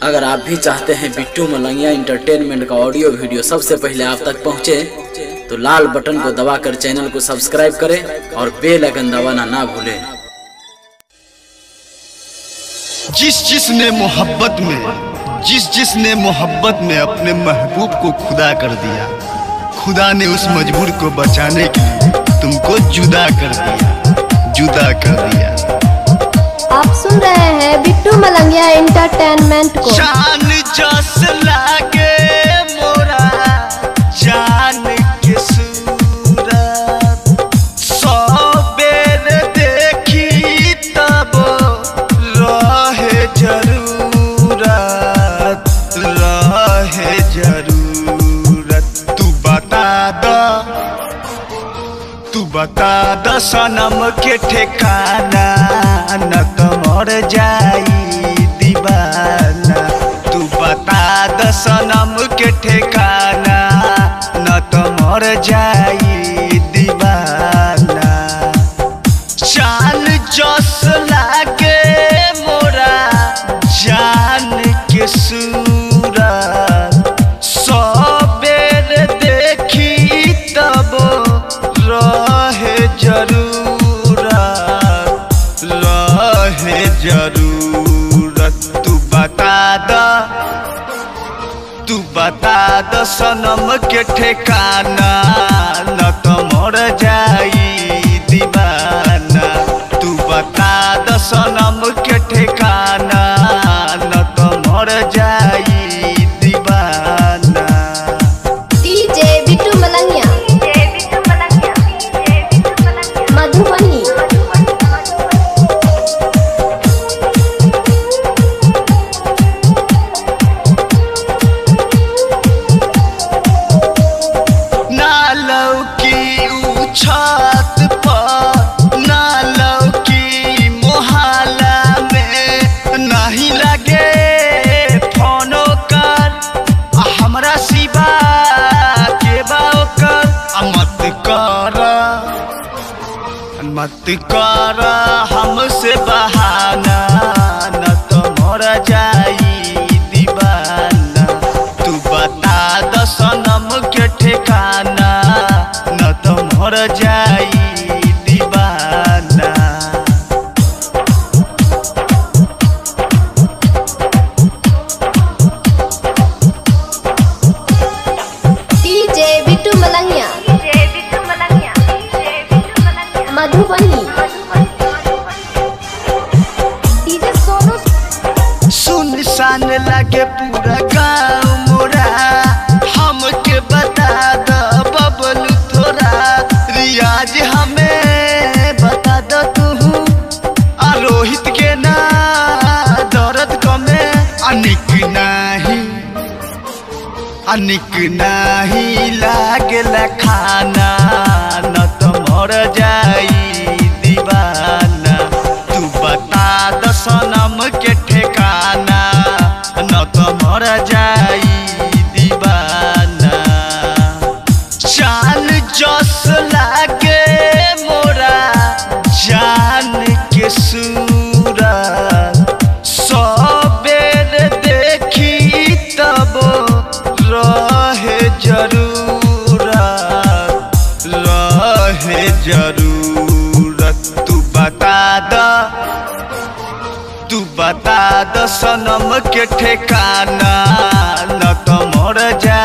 अगर आप भी चाहते हैं बिट्टू मलंगिया एंटरटेनमेंट का ऑडियो वीडियो सबसे पहले आप तक पहुंचे, तो लाल बटन को दबाकर चैनल को सब्सक्राइब करें और बेल आइकन दबाना ना भूलें। जिसने मोहब्बत में अपने महबूब को खुदा कर दिया, खुदा ने उस मजबूर को बचाने के लिए तुमको जुदा कर दिया। आप सुन रहे हैं बिट्टू मलंगिया एंटरटेनमेंट को। जान जस लागे मोरा जान के सूरत, सौ बेर देखी तब रहे जरूरत। तू बता द सनम के ठिकाना, न तो मर जाई दीवाना। तू बता द सनम के ठिकाना, न तो मर जाई दीवाना। जान जस लागे मोरा जान के सूरत, सौ बेर देखी तब रहे जरूरत। तू बता द सनम के ठिकाना, न तो मर जाई दीवाना। तू बता द सनम के ठिकाना, न तो मर जाई दीवाना। डीजे बिट्टू मलंगिया मधुबनी। छत पर ना लौकी मोहल्ला में, नहीं लगे फोनो कर हमरा सिवा के बाकर। मत कर हमसे बहाना, न तो मर जाई दीवाना। तू बता द सनम के ठिकाना, न तो मर जाई दीवाना। डीजे बिट्टू मलंगिया मधुबनी। डीजे सोनू। सुनसान लगे पूरा गाँव मोरा, हमके बता द बबलू थोड़ा। रियाज हमें बता द तू, रोहित के ना दर्द कमे। अनिक नहीं लागेला खाना, न तो मर जाई दीवाना। तू बता द सनम के ठिकाना, न तो मर जाई दीवाना। जान जस लागे मोरा जान के सूरत, सौ बेर देखी तब रहे जरूरत। तू बता द सनम के ठिकाना, न तो मर जा